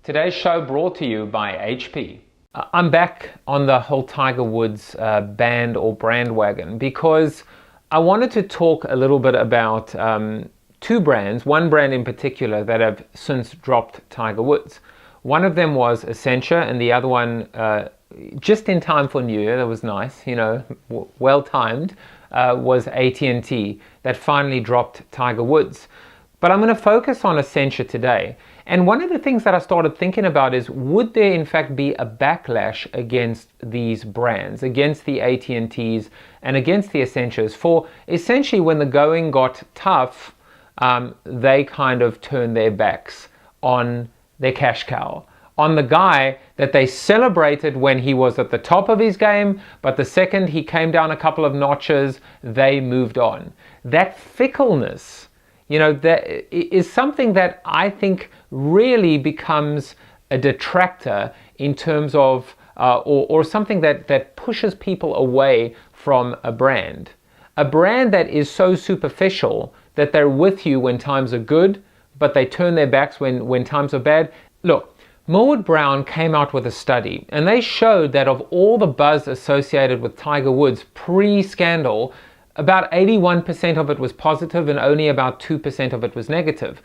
Today's show brought to you by HP. I'm back on the whole Tiger Woods band or bandwagon because I wanted to talk a little bit about two brands, one brand in particular that have since dropped Tiger Woods. One of them was Accenture and the other one, just in time for New Year, that was nice, well timed, was AT&T that finally dropped Tiger Woods. But I'm going to focus on Accenture today. And one of the things that I started thinking about is, would there in fact be a backlash against these brands, against the AT&Ts and against the Accentures? For essentially when the going got tough, they kind of turned their backs on their cash cow, on the guy that they celebrated when he was at the top of his game, but the second he came down a couple of notches, they moved on. That fickleness, that is something that I think really becomes a detractor in terms of, or something that pushes people away from a brand. A brand that is so superficial that they're with you when times are good, but they turn their backs when times are bad. Look, Millward Brown came out with a study, and they showed that of all the buzz associated with Tiger Woods pre-scandal, about 81% of it was positive and only about 2% of it was negative.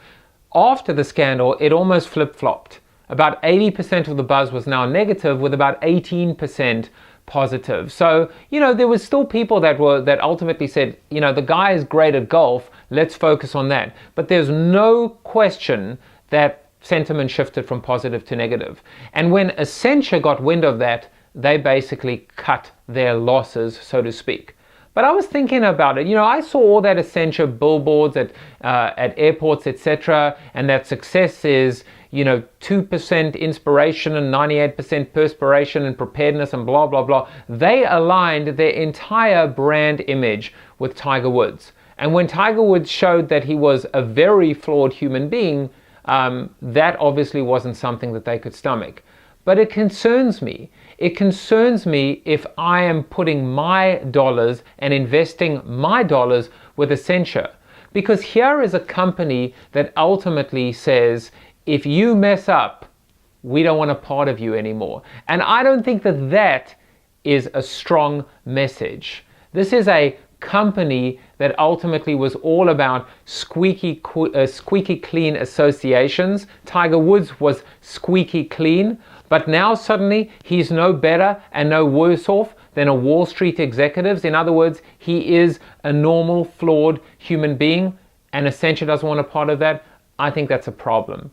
After the scandal, it almost flip-flopped. About 80% of the buzz was now negative, with about 18% positive. So, there was still people that ultimately said, the guy is great at golf, let's focus on that. But there's no question that sentiment shifted from positive to negative. And when Accenture got wind of that, they basically cut their losses, so to speak. But I was thinking about it. I saw all that Accenture billboards at airports, etc., and that success is, 2% inspiration and 98% perspiration and preparedness and blah, blah, blah. They aligned their entire brand image with Tiger Woods. And when Tiger Woods showed that he was a very flawed human being, that obviously wasn't something that they could stomach. But it concerns me. It concerns me if I am putting my dollars and investing my dollars with Accenture. Because here is a company that ultimately says, if you mess up, we don't want a part of you anymore. And I don't think that is a strong message. This is a company that ultimately was all about squeaky clean associations. Tiger Woods was squeaky clean, but now suddenly he's no better and no worse off than a Wall Street executive. In other words, he is a normal, flawed human being, and Accenture doesn't want a part of that. I think that's a problem.